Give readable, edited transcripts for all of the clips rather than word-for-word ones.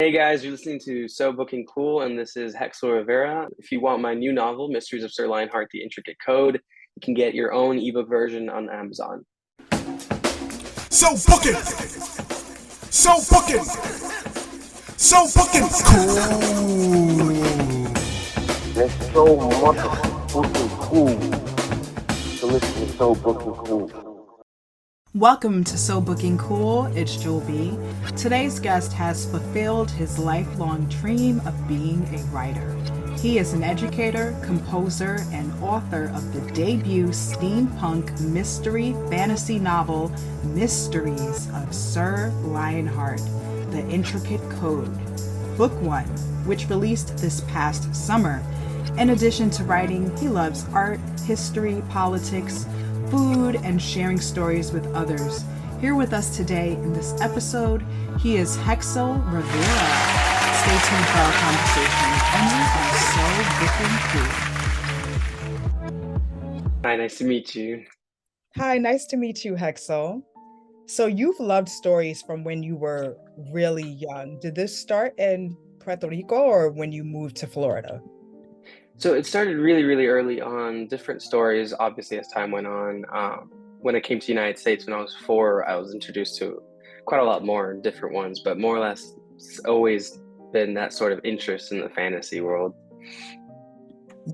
Hey guys, you're listening to So Booking Cool, and this is Hexael Rivera. If you want my new novel, Mysteries of Sir Lionheart, The Intricate Code, you can get your own ebook version on Amazon. So booking, so booking, so booking cool. There's so much booking cool. So listen to So Booking Cool. Welcome to So Booking Cool, it's Jewel B. Today's guest has fulfilled his lifelong dream of being a writer. He is an educator, composer, and author of the debut steampunk mystery fantasy novel, Mysteries of Sir Lionheart, The Intricate Code, Book 1, which released this past summer. In addition to writing, he loves art, history, politics, food, and sharing stories with others. Here with us today in this episode, he is Hexael Rivera. Stay tuned for our conversation only on So Booking Cool. Hi, nice to meet you. Hi, nice to meet you, Hexael. So you've loved stories from when you were really young. Did this start in Puerto Rico or when you moved to Florida? So it started really, really early on, different stories, obviously, as time went on. When it came to the United States, when I was 4, I was introduced to quite a lot more different ones, but more or less, it's always been that sort of interest in the fantasy world.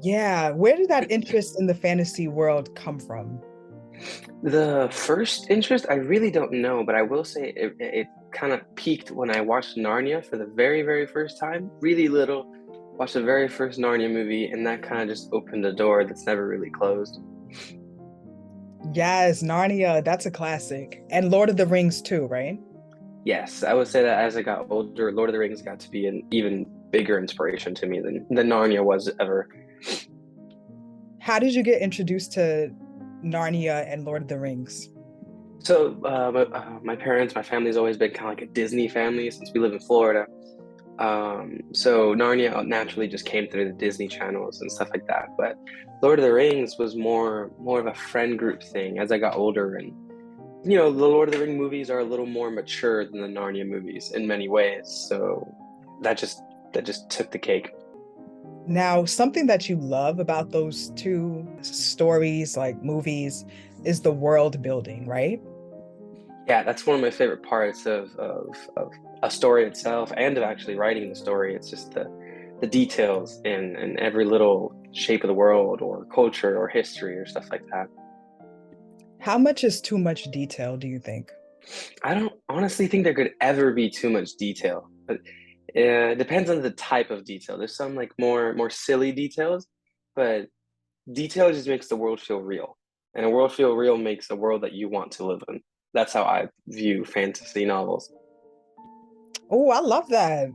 Yeah, where did that interest in the fantasy world come from? The first interest, I really don't know, but I will say it kind of peaked when I watched Narnia for the very, very first time. Really little, watched the very first Narnia movie, and that kind of just opened a door that's never really closed. Yes, Narnia, that's a classic. And Lord of the Rings too, right? Yes, I would say that as I got older, Lord of the Rings got to be an even bigger inspiration to me than Narnia was ever. How did you get introduced to Narnia and Lord of the Rings? So my parents, my family's always been kind of like a Disney family since we live in Florida. So Narnia naturally just came through the Disney channels and stuff like that. But Lord of the Rings was more of a friend group thing as I got older, and the Lord of the Ring movies are a little more mature than the Narnia movies in many ways. So that just took the cake. Now, something that you love about those two stories, like movies, is the world building, right? Yeah, that's one of my favorite parts of a story itself and of actually writing the story. It's just the details in every little shape of the world or culture or history or stuff like that. How much is too much detail, do you think? I don't honestly think there could ever be too much detail, but it depends on the type of detail. There's some like more silly details, but detail just makes the world feel real, and a world feel real makes a world that you want to live in. That's how I view fantasy novels. Oh, I love that.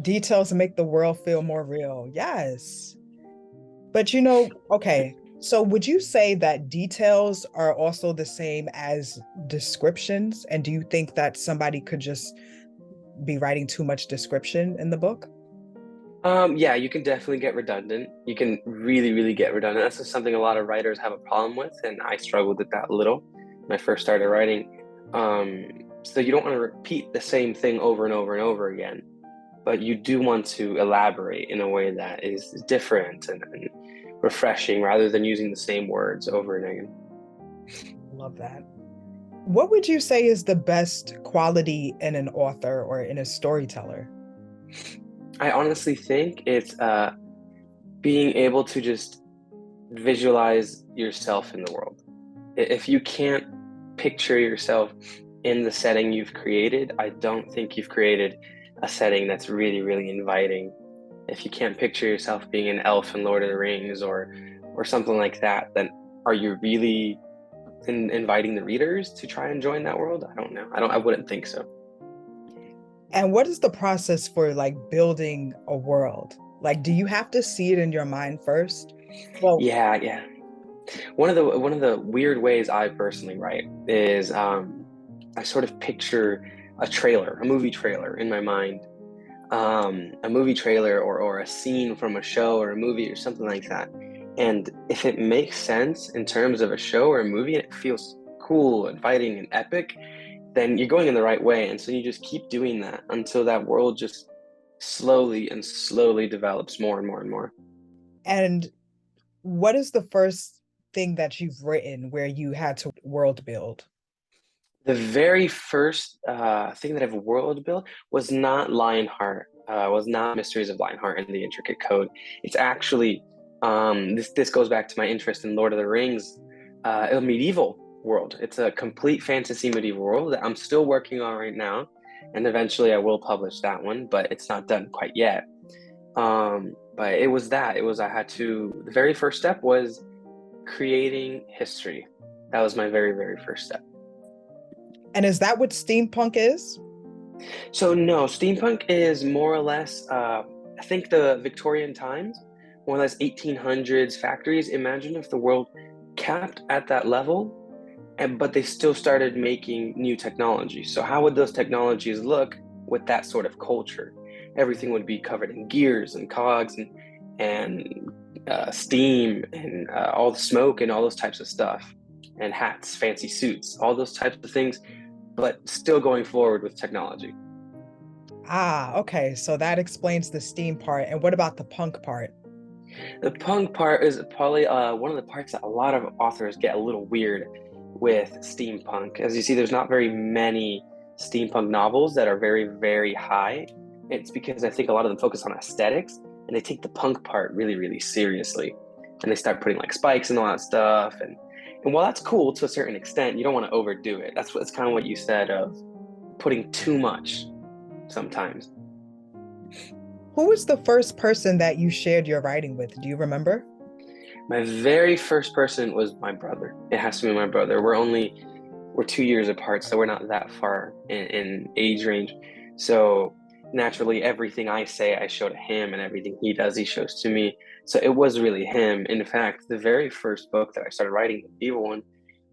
Details make the world feel more real. Yes. But okay, so would you say that details are also the same as descriptions? And do you think that somebody could just be writing too much description in the book? Yeah, you can definitely get redundant. You can really, really get redundant. That's just something a lot of writers have a problem with, and I struggled with that a little when I first started writing. So you don't want to repeat the same thing over and over and over again, but you do want to elaborate in a way that is different and refreshing rather than using the same words over and again. Love that. What would you say is the best quality in an author or in a storyteller? I honestly think it's being able to just visualize yourself in the world. If you can't picture yourself in the setting you've created, I don't think you've created a setting that's really, really inviting. If you can't picture yourself being an elf in Lord of the Rings or something like that, then are you really inviting the readers to try and join that world? I don't know. I wouldn't think so. And what is the process for like building a world? Like, do you have to see it in your mind first? Well, Yeah. One of the weird ways I personally write is I sort of picture a movie trailer in my mind, a movie trailer or a scene from a show or a movie or something like that. And if it makes sense in terms of a show or a movie and it feels cool, inviting, and epic, then you're going in the right way. And so you just keep doing that until that world just slowly and slowly develops more and more and more. And what is the first thing that you've written where you had to world build? The very first thing that I've world built was not Lionheart, was not Mysteries of Lionheart and the Intricate Code. It's actually, this goes back to my interest in Lord of the Rings, a medieval world. It's a complete fantasy medieval world that I'm still working on right now. And eventually I will publish that one, but it's not done quite yet. But it was the very first step was creating history. That was my very, very first step. And is that what steampunk is? So no, steampunk is more or less, I think the Victorian times, more or less 1800s factories. Imagine if the world capped at that level, but they still started making new technology. So how would those technologies look with that sort of culture? Everything would be covered in gears and cogs and steam and all the smoke and all those types of stuff, and hats, fancy suits, all those types of things, but still going forward with technology. Ah, okay. So that explains the steam part. And what about the punk part? The punk part is probably one of the parts that a lot of authors get a little weird with steampunk. As you see, there's not very many steampunk novels that are very, very high. It's because I think a lot of them focus on aesthetics and they take the punk part really, really seriously. And they start putting like spikes and all that stuff. And while that's cool to a certain extent, you don't want to overdo it. That's kind of what you said of putting too much sometimes. Who was the first person that you shared your writing with? Do you remember? My very first person was my brother. It has to be my brother. We're 2 years apart, so we're not that far in age range. So naturally, everything I say, I show to him, and everything he does, he shows to me. So it was really him. In fact, the very first book that I started writing, the medieval one,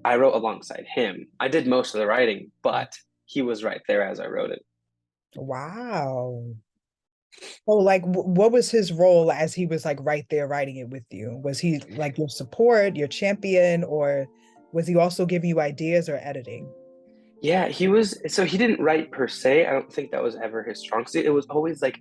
I wrote alongside him. I did most of the writing, but he was right there as I wrote it. Wow. Oh, like what was his role as he was like right there writing it with you? Was he like your support, your champion, or was he also giving you ideas or editing? Yeah, he was. So he didn't write per se. I don't think that was ever his strong suit. It was always like,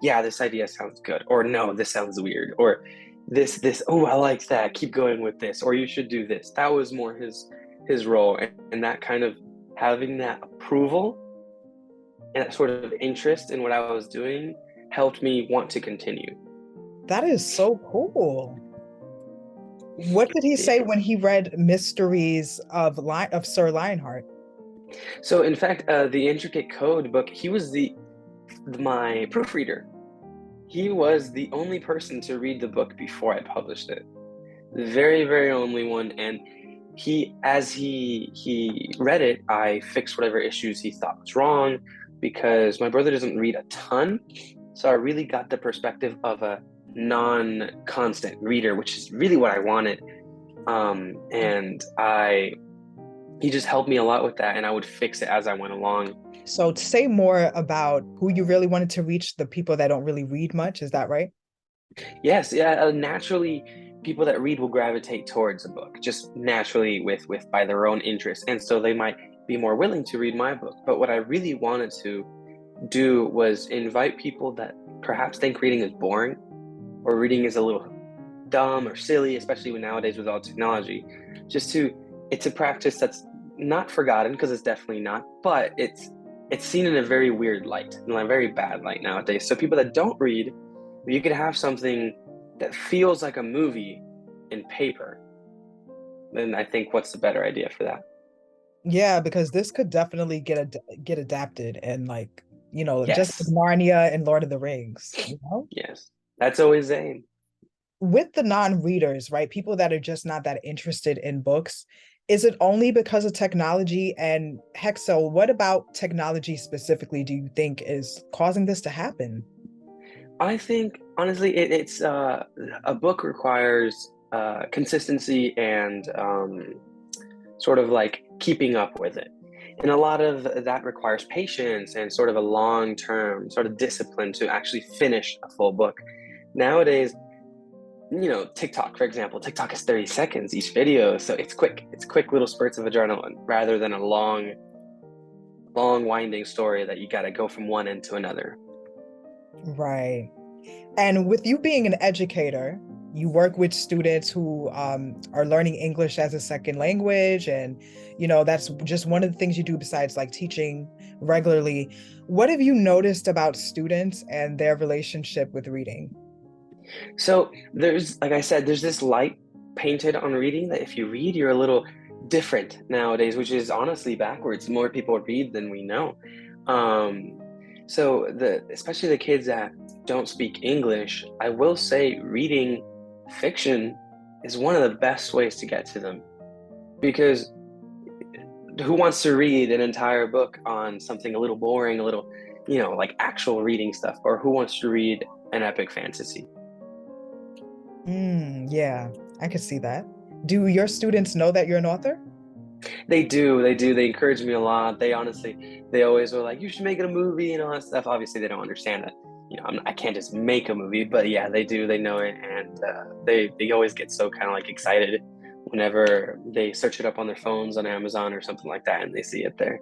yeah, this idea sounds good, or no, this sounds weird, or this. Oh, I like that. Keep going with this, or you should do this. That was more his role, and that kind of having that approval and that sort of interest in what I was doing helped me want to continue. That is so cool. What did he say when he read Mysteries of Sir Lionheart? So in fact, the Intricate Code book, he was my proofreader. He was the only person to read the book before I published it. The very, very only one. And as he read it, I fixed whatever issues he thought was wrong, because my brother doesn't read a ton. So I really got the perspective of a non-constant reader, which is really what I wanted. He just helped me a lot with that, and I would fix it as I went along. So to say more about who you really wanted to reach, the people that don't really read much, is that right? Yes, yeah, naturally, people that read will gravitate towards a book, just naturally with by their own interest, and so they might be more willing to read my book. But what I really wanted to do was invite people that perhaps think reading is boring, or reading is a little dumb or silly, especially nowadays with all technology. It's a practice that's not forgotten, because it's definitely not, but it's seen in a very weird light, in a very bad light nowadays. So people that don't read, you could have something that feels like a movie in paper. Then I think, what's the better idea for that? Yeah, because this could definitely get adapted and like, just like Yes, Narnia and Lord of the Rings, yes, that's always the aim. With the non-readers, right? People that are just not that interested in books. Is it only because of technology? And Hexael, what about technology specifically do you think is causing this to happen? I think honestly, it's a book requires consistency and sort of like keeping up with it. And a lot of that requires patience and sort of a long-term sort of discipline to actually finish a full book. Nowadays, TikTok, for example, TikTok is 30 seconds each video. So it's quick little spurts of adrenaline rather than a long long winding story that you got to go from one end to another. Right. And with you being an educator, you work with students who are learning English as a second language. And, that's just one of the things you do besides like teaching regularly. What have you noticed about students and their relationship with reading? So there's, like I said, there's this light painted on reading that if you read, you're a little different nowadays, which is honestly backwards. More people read than we know. Um, so especially the kids that don't speak English, I will say reading fiction is one of the best ways to get to them, because who wants to read an entire book on something a little boring, a little, like actual reading stuff, or who wants to read an epic fantasy? Yeah, I could see that. Do your students know that you're an author? They do. They encourage me a lot. They always were like, you should make it a movie and all that stuff. Obviously, they don't understand that, I can't just make a movie, but yeah, they do. They know it. And they always get so kind of like excited whenever they search it up on their phones on Amazon or something like that and they see it there.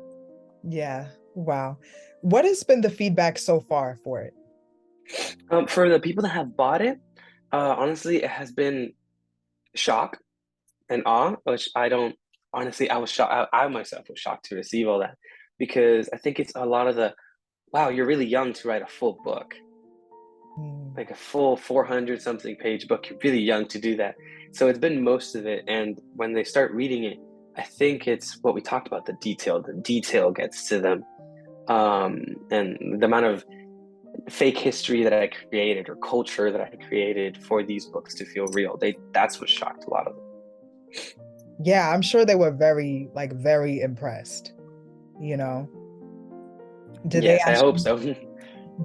Yeah. Wow. What has been the feedback so far for it? For the people that have bought it, honestly, it has been shock and awe, which I don't honestly, I was shocked. I myself was shocked to receive all that, because I think it's a lot of the, wow, you're really young to write a full book, Mm. like a full 400 something page book. You're really young to do that. So it's been most of it. And when they start reading it, I think it's what we talked about, the detail. The detail gets to them. And the amount of fake history that I created or culture that I created for these books to feel real. That's what shocked a lot of them. Yeah, I'm sure they were very, like, very impressed, you know. Did they Yes, I ask hope you, so.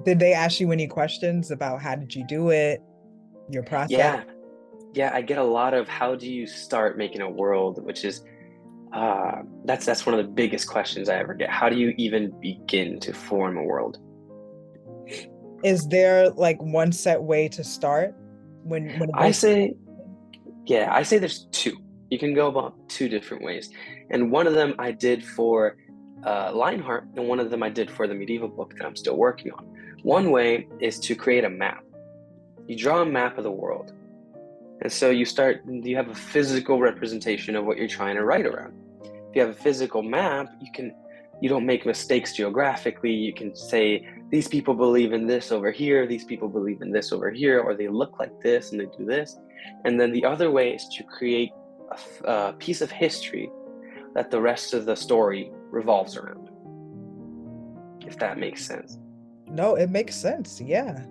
did they ask you any questions about how did you do it, your process? Yeah, yeah, I get a lot of how do you start making a world, which is that's one of the biggest questions I ever get. How do you even begin to form a world? Is there like one set way to start when it I goes? say, yeah, I say there's two. You can go about two different ways, and one of them I did for Lionheart, and one of them I did for the medieval book that I'm still working on. One way is to create a map. You draw a map of the world, and so you have a physical representation of what you're trying to write around. If you have a physical map, you don't make mistakes geographically. You can say these people believe in this over here, these people believe in this over here, or they look like this and they do this. And then the other way is to create a piece of history that the rest of the story revolves around, if that makes sense. No, it makes sense. Yeah.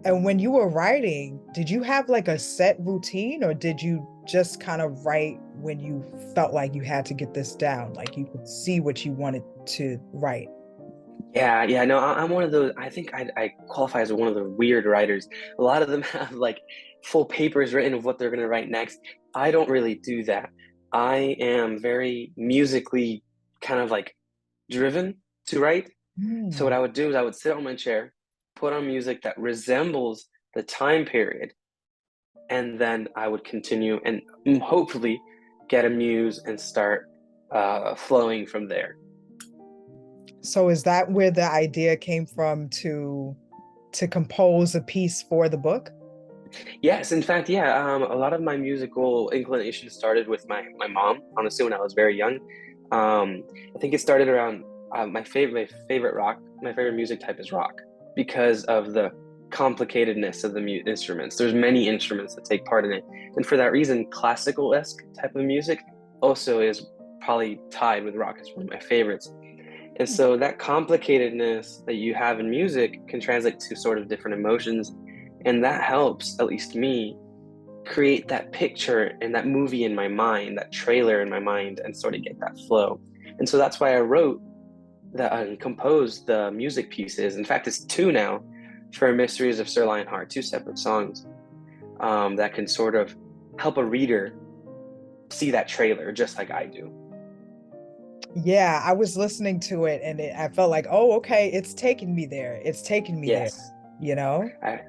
And when you were writing, did you have like a set routine or did you just kind of write when you felt like you had to get this down, like you could see what you wanted to write? Yeah, no, I'm one of those. I think I qualify as one of the weird writers. A lot of them have like full papers written of what they're going to write next. I don't really do that. I am very musically kind of like driven to write. So what Hmm. I would do is I would sit on my chair, put on music that resembles the time period, and then I would continue and hopefully get a muse and start flowing from there. So is that where the idea came from to compose a piece for the book? Yes, in fact, yeah. A lot of my musical inclination started with my mom. Honestly, when I was very young, um, I think it started around my favorite music type is rock because of the complicatedness of the instruments. There's many instruments that take part in it, and for that reason, classical-esque type of music also is probably tied with rock as one of my favorites. And so that complicatedness that you have in music can translate to sort of different emotions. And that helps, at least me, create that picture and that movie in my mind, that trailer in my mind, and sort of get that flow. And so that's why I wrote the and composed the music pieces. In fact, it's two now for Mysteries of Sir Lionheart, two separate songs that can sort of help a reader see that trailer just like I do. Yeah, I was listening to it and I felt like, oh, okay, it's taking me there. It's taking me there, Yes, you know? I,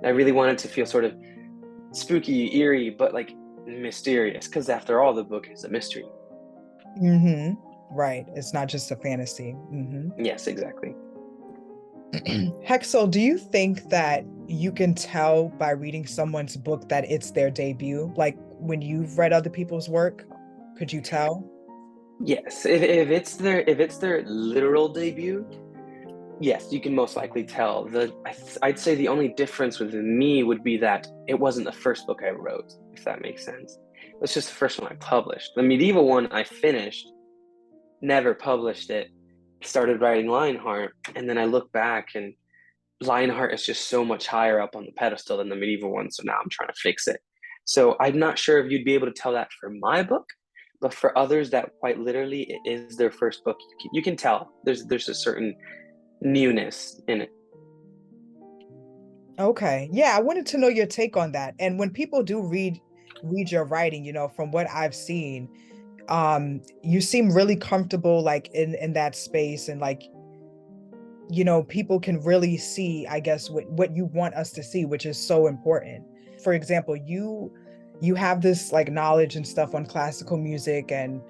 I really wanted to feel sort of spooky, eerie, but like mysterious, because after all, the book is a mystery. Hmm. Right. It's not just a fantasy. Yes, exactly. Hexel, do you think that you can tell by reading someone's book that it's their debut? Like when you've read other people's work, could you tell? Yes, if it's their literal debut, yes, you can most likely tell. I'd say the only difference with me would be that it wasn't the first book I wrote, if that makes sense. It was just the first one I published. The medieval one I finished, never published it, started writing Lionheart, and then I look back and Lionheart is just so much higher up on the pedestal than the medieval one, so now I'm trying to fix it. So I'm not sure if you'd be able to tell that for my book, but for others that quite literally it is their first book, you can tell there's a certain newness in it. Okay. Yeah, I wanted to know your take on that. And when people do read your writing, from what I've seen, you seem really comfortable like in that space, and like people can really see, I guess, what you want us to see, which is so important. For example, you have this like knowledge and stuff on classical music and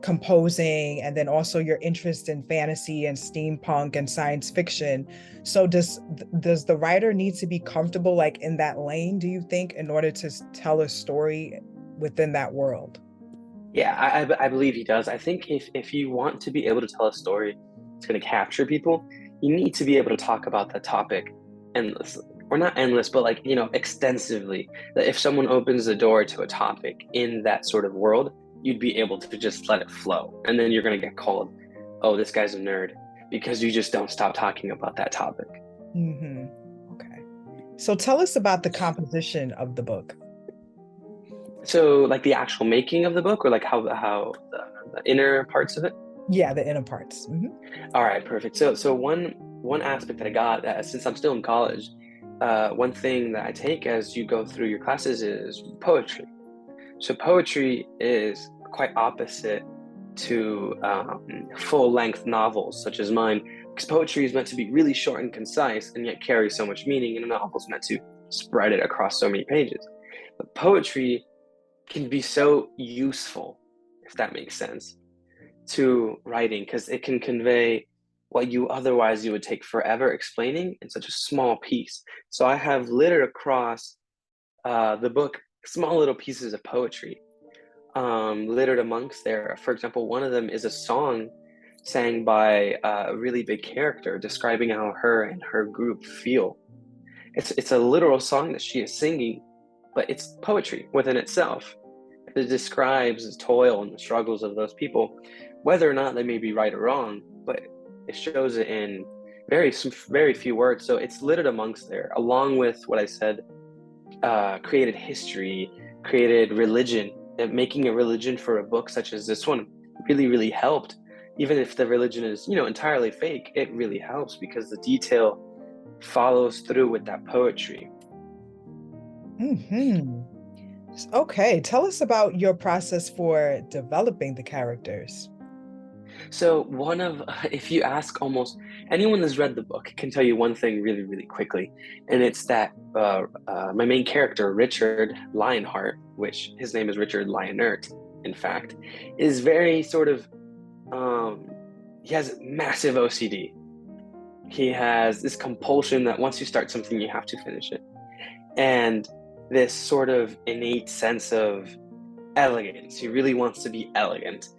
composing, and then also your interest in fantasy and steampunk and science fiction. So does the writer need to be comfortable like in that lane, do you think, in order to tell a story within that world? Yeah, I believe he does. I think if you want to be able to tell a story that's going to capture people, you need to be able to talk about the topic endlessly, or not endless, but like, extensively. That if someone opens the door to a topic in that sort of world, you'd be able to just let it flow. And then you're going to get called, oh, this guy's a nerd, because you just don't stop talking about that topic. Okay. So tell us about the composition of the book. So, like the actual making of the book, or like how the inner parts of it. Yeah, the inner parts. All right, perfect. So one aspect that I got, since I'm still in college, one thing that I take as you go through your classes is poetry. So poetry is quite opposite to full-length novels such as mine, because poetry is meant to be really short and concise, and yet carry so much meaning, and a novel is meant to spread it across so many pages. But poetry can be so useful, if that makes sense, to writing, because it can convey what you would take forever explaining in such a small piece. So I have littered across the book small little pieces of poetry, littered amongst there. For example, one of them is a song sang by a really big character describing how her and her group feel. It's a literal song that she is singing, but it's poetry within itself. It describes the toil and the struggles of those people, whether or not they may be right or wrong, but it shows it in very few words. So it's littered amongst there, along with what I said, created history, created religion. And making a religion for a book such as this one really helped. Even if the religion is, entirely fake, it really helps because the detail follows through with that poetry. Hmm. Okay, tell us about your process for developing the characters. So if you ask almost anyone that's read the book can tell you one thing really quickly, and it's that my main character, Richard Lionheart, which his name is Richard Lionheart, in fact, is very sort of, he has massive OCD. He has this compulsion that once you start something, you have to finish it. And this sort of innate sense of elegance. He really wants to be elegant.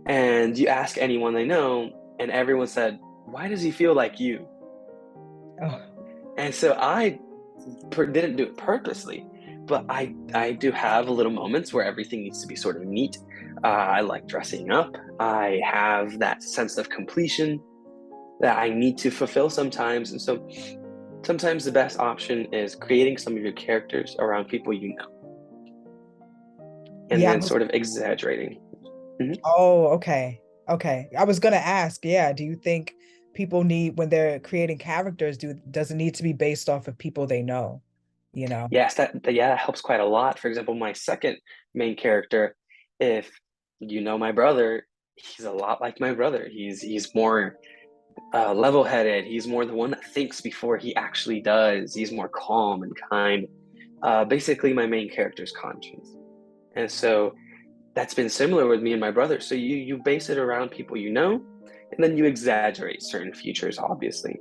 And you ask anyone they know, and everyone said, why does he feel like you? Oh. And so I didn't do it purposely, but I do have little moments where everything needs to be sort of neat. I like dressing up. I have that sense of completion that I need to fulfill sometimes. And so sometimes the best option is creating some of your characters around people you know, and Yeah. then sort of exaggerating. Oh, okay. Okay. I was gonna ask, yeah, do you think people need, when they're creating characters, does it need to be based off of people they know? You know? Yes, that helps quite a lot. For example, my second main character, if you know my brother, he's a lot like my brother. He's more level-headed. He's more the one that thinks before he actually does. He's more calm and kind. Basically, my main character's conscience. And so that's been similar with me and my brother. So you base it around people you know, and then you exaggerate certain features, obviously.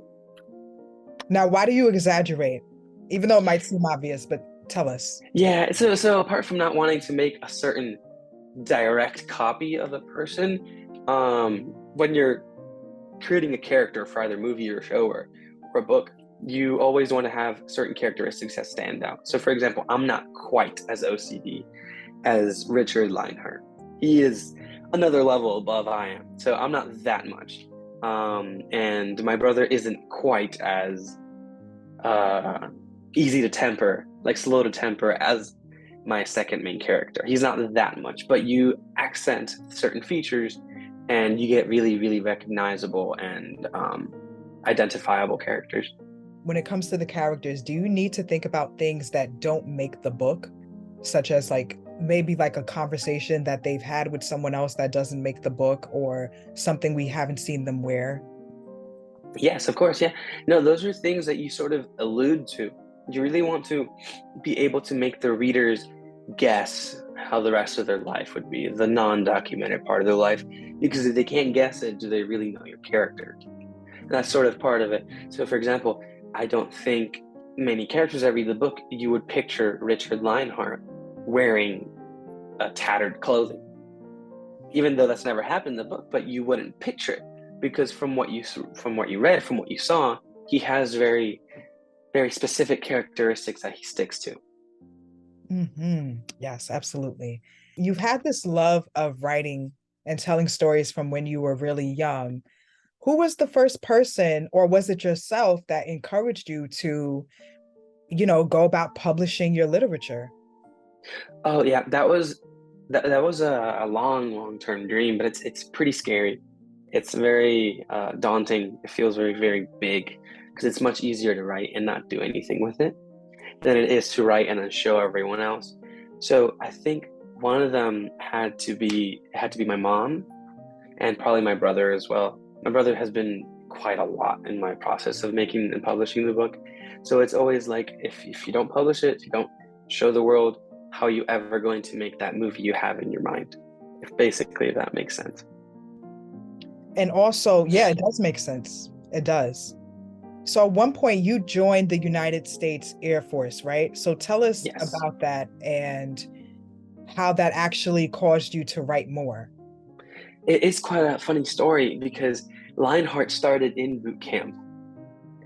Now, why do you exaggerate? Even though it might seem obvious, but tell us. Yeah, so apart from not wanting to make a certain direct copy of a person, when you're creating a character for either movie or show or a book, you always want to have certain characteristics that stand out. So for example, I'm not quite as OCD as Richard Lionheart. He is another level above I am. So I'm not that much. And my brother isn't quite as uh, easy to temper, like slow to temper as my second main character. He's not that much, but you accent certain features and you get really, really recognizable and identifiable characters. When it comes to the characters, do you need to think about things that don't make the book, such as like maybe like a conversation that they've had with someone else that doesn't make the book, or something we haven't seen them wear? Yes, of course. Yeah. No, those are things that you sort of allude to. You really want to be able to make the readers guess how the rest of their life would be, the non-documented part of their life, because if they can't guess it, do they really know your character? And that's sort of part of it. So, for example, I don't think many characters that read the book, you would picture Richard Lionheart wearing a tattered clothing, even though that's never happened in the book, but you wouldn't picture it because from what you read, from what you saw, he has very, very specific characteristics that he sticks to. Yes, absolutely. You've had this love of writing and telling stories from when you were really young. Who was the first person, or was it yourself, that encouraged you to, go about publishing your literature? Oh yeah, that was a long term dream, but it's pretty scary. It's very daunting. It feels very, very big because it's much easier to write and not do anything with it than it is to write and then show everyone else. So I think one of them had to be my mom and probably my brother as well. My brother has been quite a lot in my process of making and publishing the book. So it's always like if you don't publish it, if you don't show the world, how are you ever going to make that movie you have in your mind? If basically if that makes sense. And also, yeah, it does make sense. It does. So at one point you joined the United States Air Force, right? So tell us Yes. about that and how that actually caused you to write more. It is quite a funny story because Lionheart started in boot camp,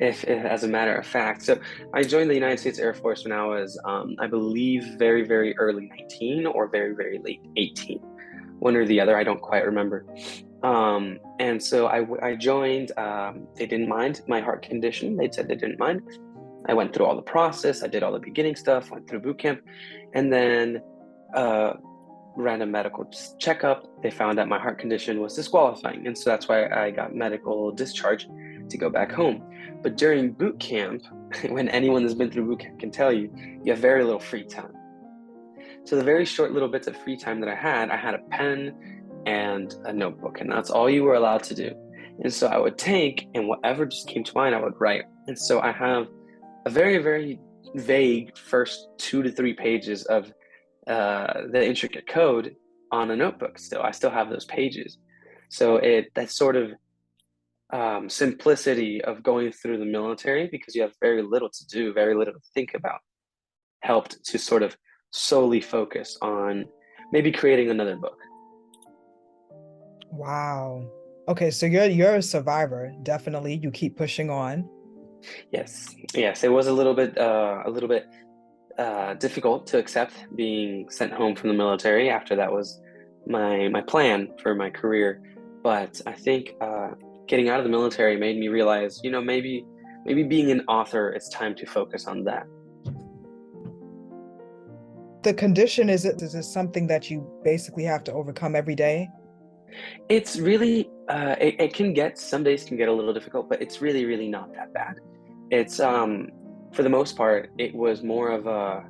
if as a matter of fact. So I joined the United States Air Force when I was, I believe, very, very early 19 or very, very late 18, one or the other. I don't quite remember. And so I joined. They didn't mind my heart condition. They said they didn't mind. I went through all the process. I did all the beginning stuff, went through boot camp, and then uh, random medical checkup. They found out my heart condition was disqualifying. And so that's why I got medical discharge to go back home. But during boot camp, when anyone that's been through boot camp can tell you, you have very little free time. So the very short little bits of free time that I had a pen and a notebook, and that's all you were allowed to do. And so I would take, and whatever just came to mind, I would write. And so I have a very, very vague first 2 to 3 pages of the intricate code on a notebook still. I still have those pages. So that sort of simplicity of going through the military because you have very little to do, very little to think about, helped to sort of solely focus on maybe creating another book. Wow. Okay, so you're a survivor. Definitely. You keep pushing on. Yes, it was a little bit difficult to accept being sent home from the military after that was my plan for my career. But I think getting out of the military made me realize, maybe being an author, it's time to focus on that. The condition is it something that you basically have to overcome every day? It's really it can get some days can get a little difficult, but it's really, really not that bad. It's for the most part, it was more of a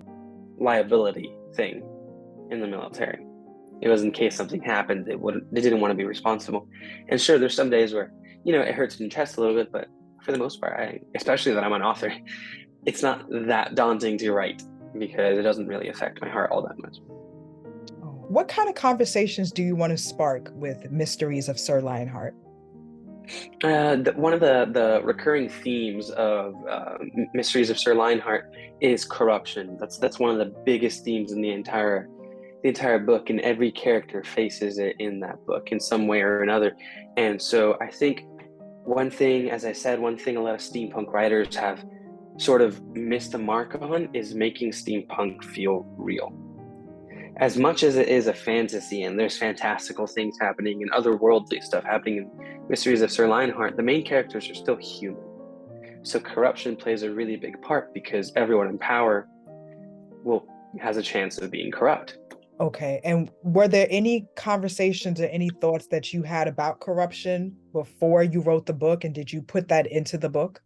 liability thing in the military. It was in case something happened, they didn't want to be responsible. And sure, there's some days where, it hurts in the chest a little bit, but for the most part, especially that I'm an author, it's not that daunting to write because it doesn't really affect my heart all that much. Oh, What kind of conversations do you want to spark with Mysteries of Sir Lionheart? One of the recurring themes of Mysteries of Sir Lionheart is corruption. That's one of the biggest themes in the entire book, and every character faces it in that book in some way or another. And so I think one thing, as I said, one thing a lot of steampunk writers have sort of missed the mark on is making steampunk feel real. As much as it is a fantasy and there's fantastical things happening and otherworldly stuff happening in Mysteries of Sir Lionheart, the main characters are still human. So corruption plays a really big part because everyone in power will has a chance of being corrupt. Okay. And were there any conversations or any thoughts that you had about corruption before you wrote the book? And did you put that into the book?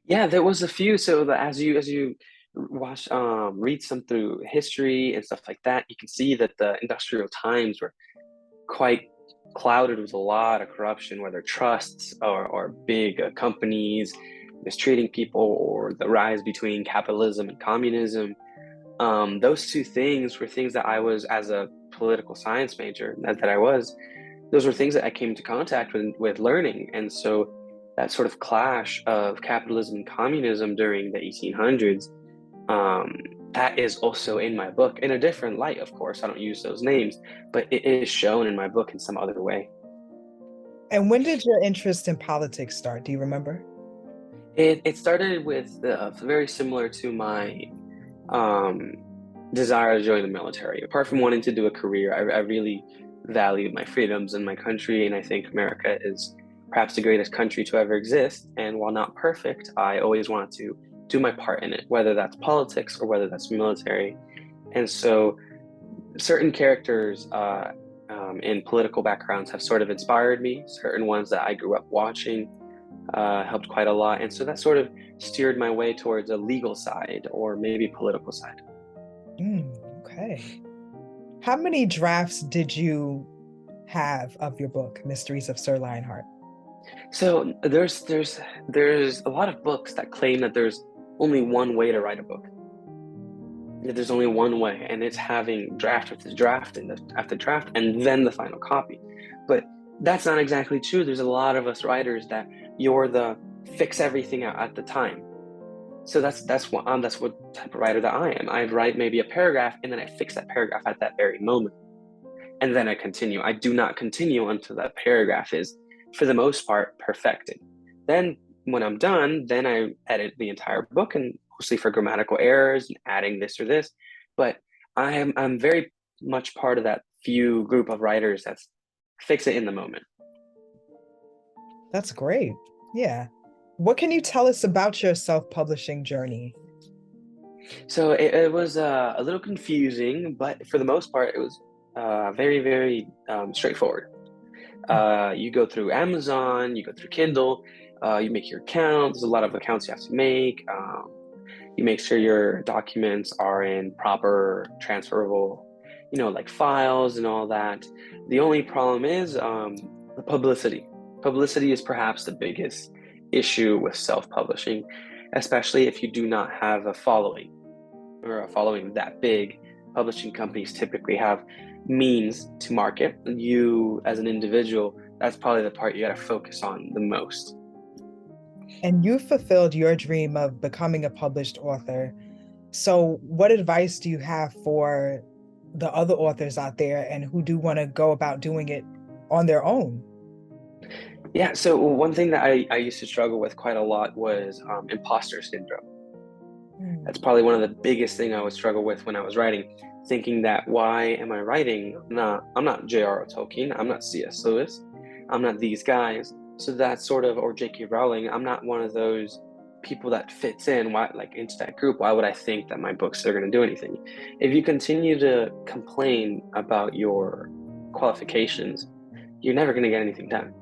Yeah, there was a few. So that as you watch read some through history and stuff like that, you can see that the industrial times were quite clouded with a lot of corruption, whether trusts or big companies mistreating people, or the rise between capitalism and communism. Those two things were things that I was, as a political science major that I was, those were things that I came into contact with learning. And so that sort of clash of capitalism and communism during the 1800s, um, that is also in my book in a different light, of course. I don't use those names, but it is shown in my book in some other way. And when did your interest in politics start? Do you remember? It started with very similar to my um, desire to join the military. Apart from wanting to do a career, I really value my freedoms in my country, and I think America is perhaps the greatest country to ever exist. And while not perfect, I always wanted to do my part in it, whether that's politics or whether that's military. And so certain characters in political backgrounds have sort of inspired me. Certain ones that I grew up watching helped quite a lot. And so that sort of steered my way towards a legal side or maybe political side. Okay. How many drafts did you have of your book, Mysteries of Sir Lionheart? So there's a lot of books that claim that there's only one way to write a book. That there's only one way, and it's having draft after draft and after draft, and then the final copy. But that's not exactly true. There's a lot of us writers that you're the fix everything out at the time. So that's what type of writer that I am. I write maybe a paragraph and then I fix that paragraph at that very moment, and then I continue. I do not continue until that paragraph is, for the most part, perfected. Then when I'm done, then I edit the entire book, and mostly for grammatical errors and adding this or this. But I'm very much part of that few group of writers that's fix it in the moment. That's great. Yeah. What can you tell us about your self-publishing journey? So it was a little confusing, but for the most part, it was very, very straightforward. You go through Amazon, you go through Kindle, you make your account. There's a lot of accounts you have to make. You make sure your documents are in proper transferable, like files and all that. The only problem is the publicity. Publicity is perhaps the biggest issue with self-publishing, especially if you do not have a following or a following that big. Publishing companies typically have means to market. You, as an individual, that's probably the part you got to focus on the most. And you fulfilled your dream of becoming a published author. So, what advice do you have for the other authors out there and who do want to go about doing it on their own? Yeah, so one thing that I used to struggle with quite a lot was imposter syndrome. That's probably one of the biggest thing I would struggle with when I was writing, thinking that why am I writing? I'm not J.R.R. Tolkien, I'm not C.S. Lewis, I'm not these guys. So that's sort of, or J.K. Rowling, I'm not one of those people that fits in, why, like, into that group. Why would I think that my books are going to do anything? If you continue to complain about your qualifications, you're never going to get anything done.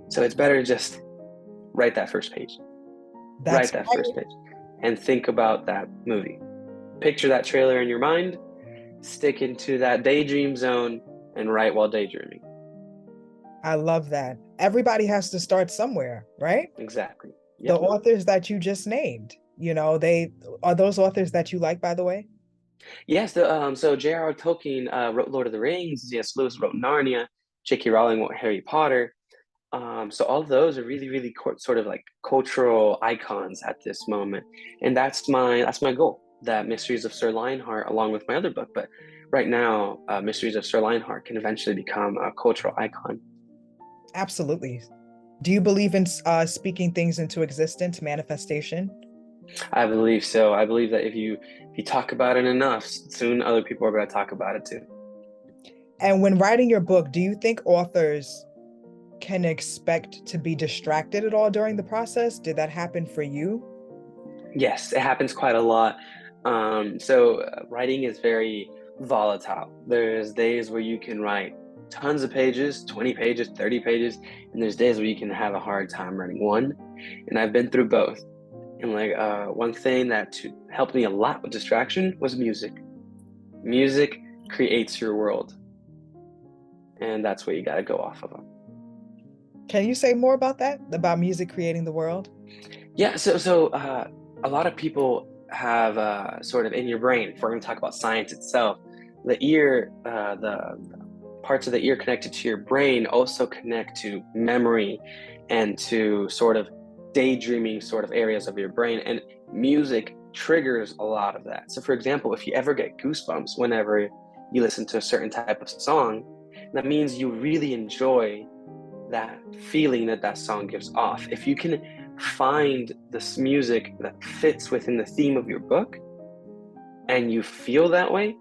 So it's better to just write that first page. That's Write that first page and think about that movie. Picture that trailer in your mind, stick into that daydream zone, and write while daydreaming. I love that. Everybody has to start somewhere, right? Exactly. The Yep. authors that you just named, they are those authors that you like, by the way? Yes, so J.R.R. Tolkien wrote Lord of the Rings. C.S. Lewis wrote Narnia. J.K. Rowling wrote Harry Potter. So all of those are really, really sort of like cultural icons at this moment, and that's my goal. That Mysteries of Sir Lionheart, along with my other book, but right now, Mysteries of Sir Lionheart can eventually become a cultural icon. Absolutely. Do you believe in speaking things into existence, manifestation? I believe so. I believe that if you talk about it enough, soon other people are going to talk about it too. And when writing your book, do you think authors can expect to be distracted at all during the process? Did that happen for you? Yes, it happens quite a lot. So writing is very volatile. There's days where you can write tons of pages, 20 pages, 30 pages, and there's days where you can have a hard time writing one. And I've been through both. And one thing that helped me a lot with distraction was music. Music creates your world, and that's what you got to go off of. Can you say more about that? About music creating the world? Yeah, so a lot of people have sort of in your brain, if we're going to talk about science itself, the ear, the parts of the ear connected to your brain also connect to memory and to sort of daydreaming sort of areas of your brain. And music triggers a lot of that. So, for example, if you ever get goosebumps whenever you listen to a certain type of song, that means you really enjoy that feeling that that song gives off. If you can find this music that fits within the theme of your book and you feel that way,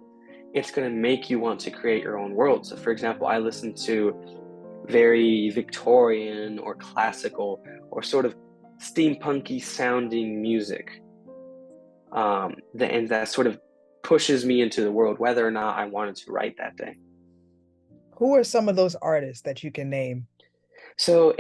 it's going to make you want to create your own world. So, for example, I listen to very Victorian or classical or sort of steampunky sounding music. And that sort of pushes me into the world, whether or not I wanted to write that day. Who are some of those artists that you can name? So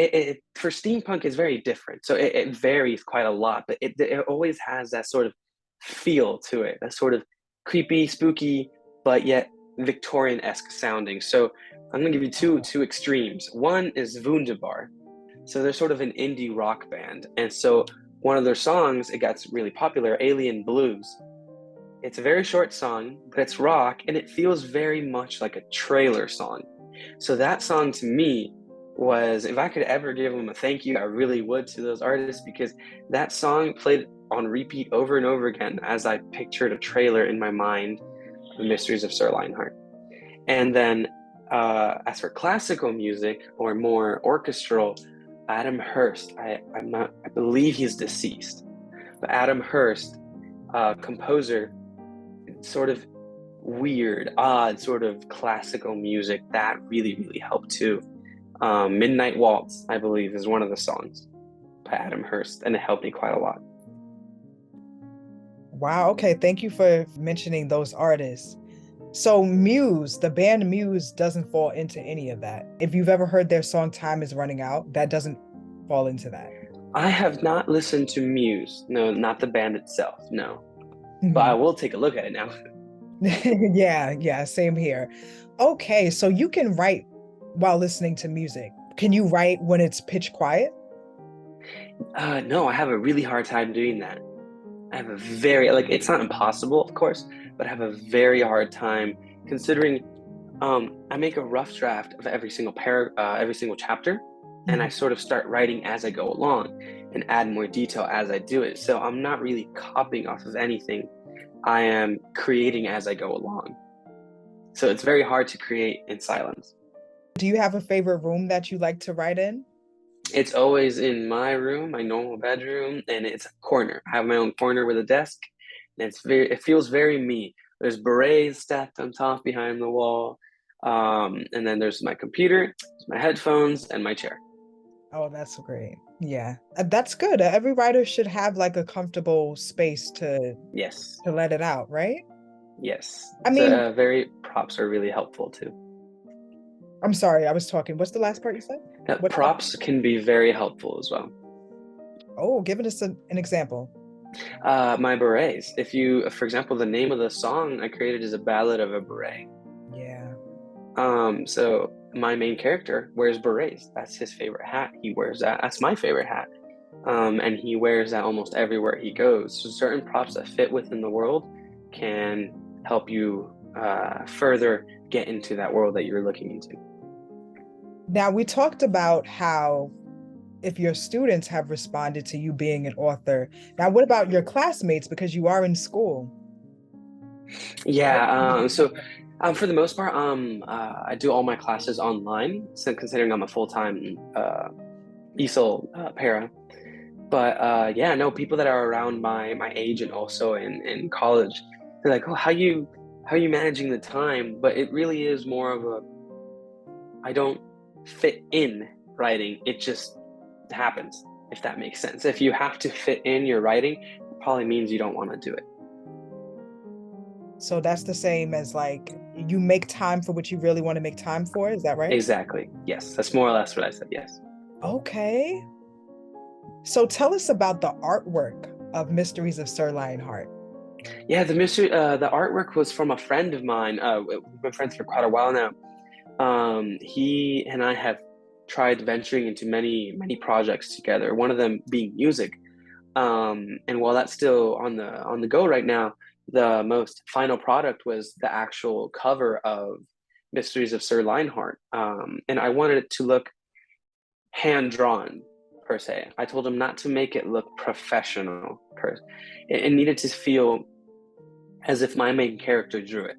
for steampunk is very different. So it varies quite a lot, but it always has that sort of feel to it, that sort of creepy, spooky, but yet Victorian-esque sounding. So I'm gonna give you two extremes. One is Wunderbar. So they're sort of an indie rock band, and so one of their songs, it got really popular, Alien Blues. It's a very short song, but it's rock, and it feels very much like a trailer song. So that song to me was, if I could ever give them a thank you, I really would, to those artists, because that song played on repeat over and over again as I pictured a trailer in my mind, The Mysteries of Sir Lionheart. And then as for classical music or more orchestral, Adam Hurst, I believe he's deceased, but Adam Hurst, composer, sort of weird, odd sort of classical music that really, really helped too. Midnight Waltz, I believe, is one of the songs by Adam Hurst, and it helped me quite a lot. Wow, okay. Thank you for mentioning those artists. So Muse, the band Muse doesn't fall into any of that. If you've ever heard their song Time Is Running Out, that doesn't fall into that. I have not listened to Muse. No, not the band itself. No, but I Mhm. will take a look at it now. Yeah, same here. Okay, so you can write while listening to music. Can you write when it's pitch quiet? No, I have a really hard time doing that. I have a very, like, it's not impossible, of course, but I have a very hard time considering I make a rough draft of every single chapter, and I Mhm. sort of start writing as I go along and add more detail as I do it. So I'm not really copying off of anything. I am creating as I go along. So it's very hard to create in silence. Do you have a favorite room that you like to write in? It's always in my room, my normal bedroom, and it's a corner. I have my own corner with a desk, and it feels very me. There's berets stacked on top behind the wall, and then there's my computer, my headphones, and my chair. Oh, that's great. Yeah, that's good. Every writer should have like a comfortable space Yes, to let it out, right? yes. I So mean, very props are really helpful too. I'm sorry, I was talking. What's the last part you said? What's that? Props can be very helpful as well. Oh, give us an example. My berets. If you, for example, the name of the song I created is a ballad of a beret. Yeah. So my main character wears berets. That's his favorite hat. He wears that. That's my favorite hat. And he wears that almost everywhere he goes. So certain props that fit within the world can help you further get into that world that you're looking into. Now, we talked about how if your students have responded to you being an author. Now, what about your classmates? Because you are in school. Yeah, so for the most part, I do all my classes online, so considering I'm a full-time ESOL para. But yeah, no, people that are around my age and also in college, they're like, oh, how are you managing the time? But it really is more of a, I don't fit in writing. It just happens, if that makes sense. If you have to fit in your writing, it probably means you don't want to do it. So that's the same as like you make time for what you really want to make time for. Is that right? Exactly. Yes, that's more or less what I said. Yes. Okay. So tell us about the artwork of Mysteries of Sir Lionheart. Yeah, the artwork was from a friend of mine. We've been friends for quite a while now. He and I have tried venturing into many projects together. One of them being music. And while that's still on the go right now, the most final product was the actual cover of Mysteries of Sir Lionheart. And I wanted it to look hand drawn per se. I told him not to make it look professional. It needed to feel as if my main character drew it,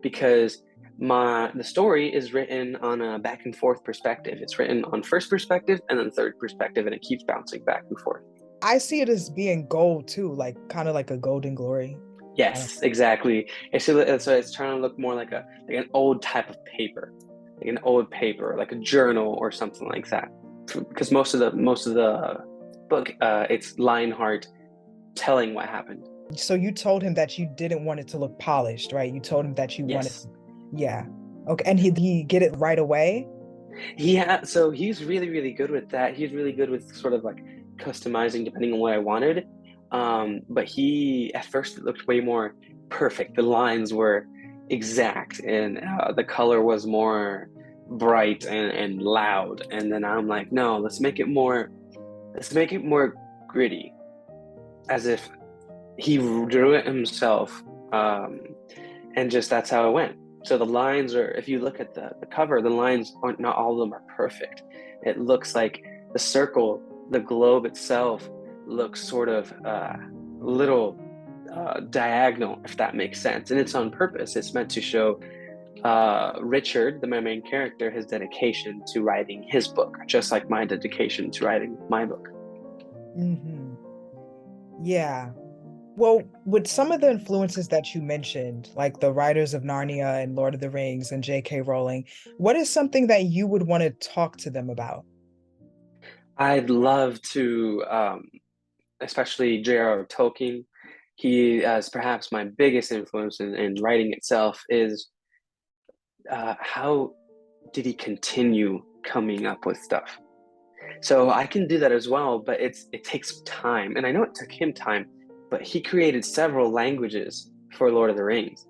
because the story is written on a back and forth perspective. It's written on first perspective and then third perspective, and it keeps bouncing back and forth. I see it as being gold too, like kind of like a golden glory. Yes, exactly. So it's trying to look more like an old type of paper, like a journal or something like that. Because most of the book, it's Lionheart telling what happened. So you told him that you didn't want it to look polished, right? You told him that you wanted, Yes. yeah. Okay, and he get it right away? So he's really good with that. He's really good with sort of like customizing depending on what I wanted. But at first it looked way more perfect. The lines were exact, and the color was more bright and loud. And then I'm like, no, let's make it more gritty, as if he drew it himself. And just that's how it went. So the lines are, if you look at the cover, the lines aren't, not all of them are perfect. It looks like the circle, the globe itself looks sort of little diagonal, if that makes sense. And it's on purpose. It's meant to show Richard, my main character, his dedication to writing his book, just like my dedication to writing my book. Mm-hmm. Yeah. Well, with some of the influences that you mentioned, like the writers of Narnia and Lord of the Rings and J.K. Rowling, what is something that you would want to talk to them about? I'd love to, especially J.R.R. Tolkien. He is perhaps my biggest influence in writing itself. Is how did he continue coming up with stuff? So I can do that as well, but it takes time, and I know it took him time, but he created several languages for Lord of the Rings,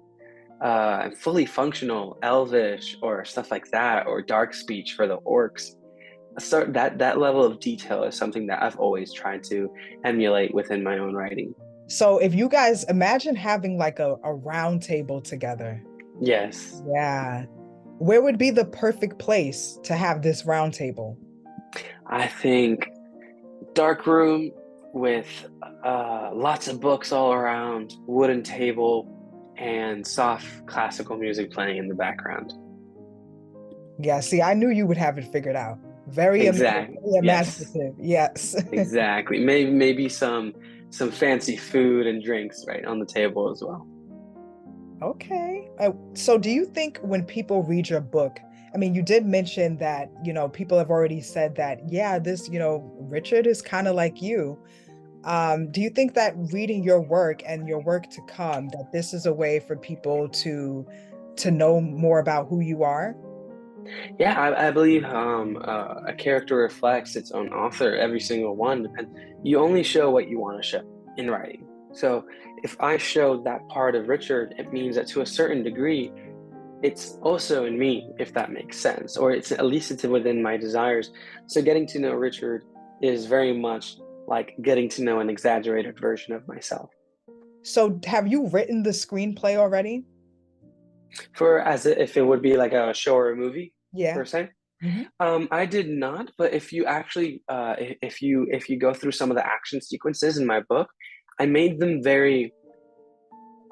fully functional Elvish or stuff like that, or dark speech for the orcs. So that level of detail is something that I've always tried to emulate within my own writing. So if you guys imagine having like a round table together. Yes. Yeah. Where would be the perfect place to have this round table? I think dark room with lots of books all around, wooden table, and soft classical music playing in the background. Yeah, see, I knew you would have it figured out. Very Exactly. Yes. imaginative. Yes. Exactly. Maybe some fancy food and drinks right on the table as well. Okay. So do you think when people read your book, I mean, you did mention that, people have already said that, yeah, this, Richard is kind of like you. Do you think that reading your work and your work to come, that this is a way for people to know more about who you are? Yeah, I believe a character reflects its own author, every single one, and you only show what you want to show in writing. So if I show that part of Richard, it means that to a certain degree, it's also in me, if that makes sense, or it's at least it's within my desires. So getting to know Richard is very much like getting to know an exaggerated version of myself. So have you written the screenplay already? For as if it would be like a show or a movie Yeah. per se. Hmm. I did not, but if you actually if you go through some of the action sequences in my book, I made them very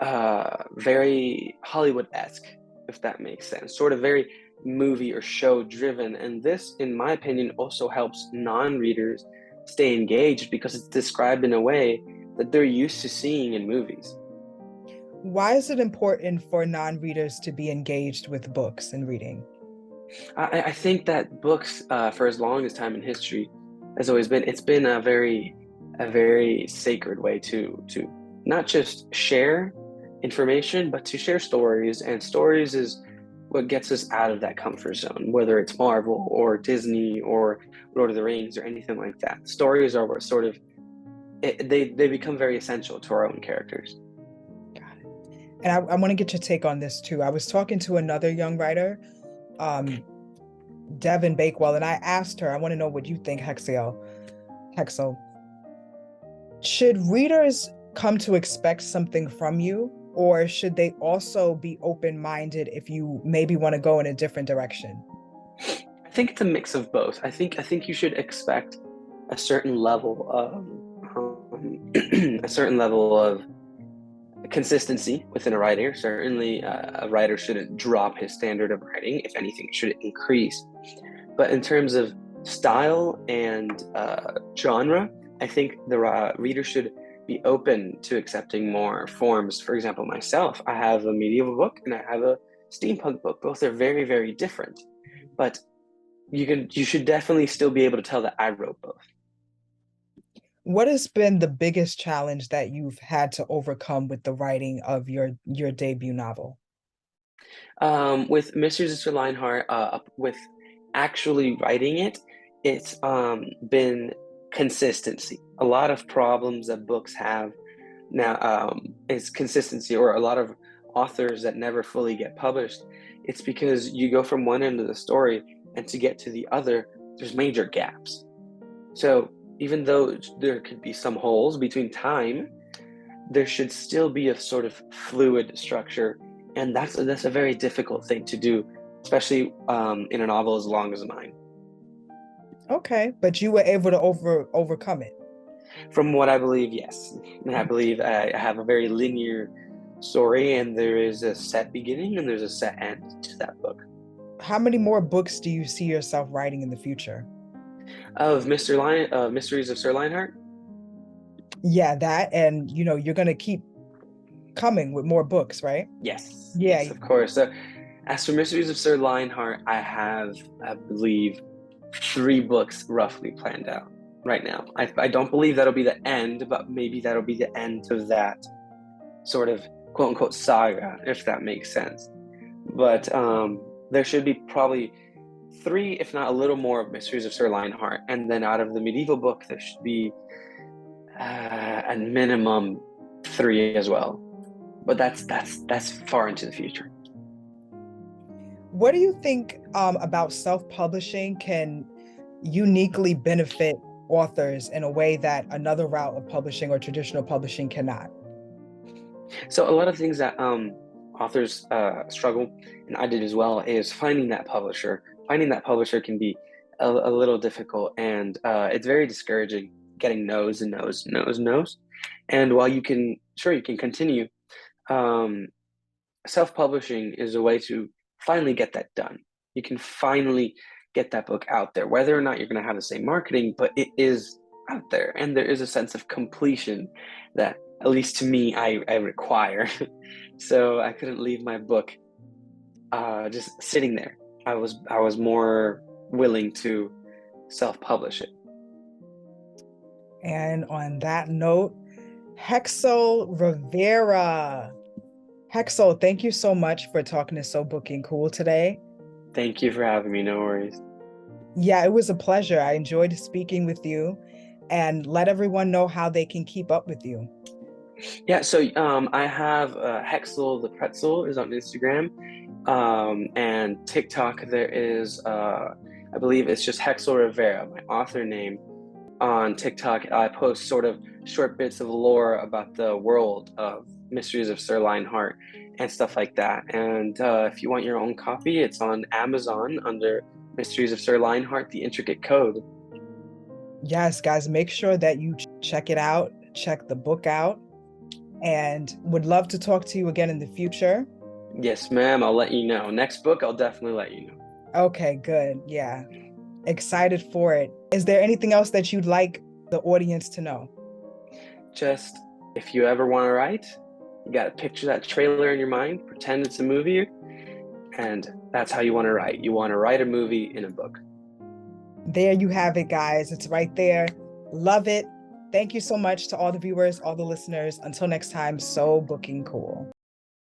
Hollywood-esque, if that makes sense. Sort of very movie or show driven. And this, in my opinion, also helps non-readers stay engaged because it's described in a way that they're used to seeing in movies. Why is it important for non-readers to be engaged with books and reading? I think that books, for as long as time in history, has always been, it's been a very sacred way to not just share information, but to share stories. And stories is what gets us out of that comfort zone, whether it's Marvel or Disney or Lord of the Rings or anything like that. Stories are what sort of they become very essential to our own characters. Got it. And I want to get your take on this too. I was talking to another young writer, um, Devin Bakewell, and I asked her, I want to know what you think, Hexel. Should readers come to expect something from you, or should they also be open-minded if you maybe want to go in a different direction? I think it's a mix of both. I think you should expect a certain level of a certain level of consistency within a writer. Certainly, a writer shouldn't drop his standard of writing. If anything, it should increase. But in terms of style and genre, I think the reader should be open to accepting more forms. For example, myself, I have a medieval book and I have a steampunk book. Both are very, very different, but you should definitely still be able to tell that I wrote both. What has been the biggest challenge that you've had to overcome with the writing of your debut novel? With Mysteries of Sir Lionheart, with actually writing it, it's been consistency. A lot of problems that books have now is consistency, or a lot of authors that never fully get published. It's because you go from one end of the story, and to get to the other, there's major gaps. So even though there could be some holes between time, there should still be a sort of fluid structure, and that's a very difficult thing to do, especially in a novel as long as mine. Okay, but you were able to overcome it. From what I believe, yes, and I believe I have a very linear story, and there is a set beginning and there's a set end to that book. How many more books do you see yourself writing in the future? Of Mysteries of Sir Lionheart. Yeah, that, and you're gonna keep coming with more books, right? Yes, Yeah. yes, of course. So, as for Mysteries of Sir Lionheart, I have, I believe, 3 books roughly planned out right now. I don't believe that'll be the end, but maybe that'll be the end of that sort of quote unquote saga, if that makes sense. But there should be probably 3, if not a little more, of Mysteries of Sir Lionheart, and then out of the medieval book, there should be a minimum 3 as well. But that's far into the future. What do you think about self-publishing can uniquely benefit authors in a way that another route of publishing or traditional publishing cannot? So a lot of things that authors struggle, and I did as well, is finding that publisher. Finding that publisher can be a little difficult, and it's very discouraging getting no's and no's, no's, no's. And while you can continue, um, self-publishing is a way to finally get that done. You can finally get that book out there, whether or not you're going to have the same marketing, but it is out there, and there is a sense of completion that, at least to me, I require. So I couldn't leave my book just sitting there. I was more willing to self-publish it. And on that note, Hexael Rivera. Hexael, thank you so much for talking to So Booking Cool today. Thank you for having me. No worries. Yeah, it was a pleasure. I enjoyed speaking with you, and let everyone know how they can keep up with you. Yeah, so I have Hexael the Pretzel is on Instagram, and TikTok. There is, I believe it's just Hexael Rivera, my author name, on TikTok. I post sort of short bits of lore about the world of Mysteries of Sir Lionheart and stuff like that. And if you want your own copy, it's on Amazon under Mysteries of Sir Lionheart, The Intricate Code. Yes, guys, make sure that you check it out, check the book out, and would love to talk to you again in the future. Yes, ma'am. I'll let you know. Next book, I'll definitely let you know. Okay, good. Yeah. Excited for it. Is there anything else that you'd like the audience to know? Just if you ever want to write, you got to picture that trailer in your mind, pretend it's a movie, and that's how you want to write. You want to write a movie in a book. There you have it, guys. It's right there. Love it. Thank you so much to all the viewers, all the listeners. Until next time, so booking cool.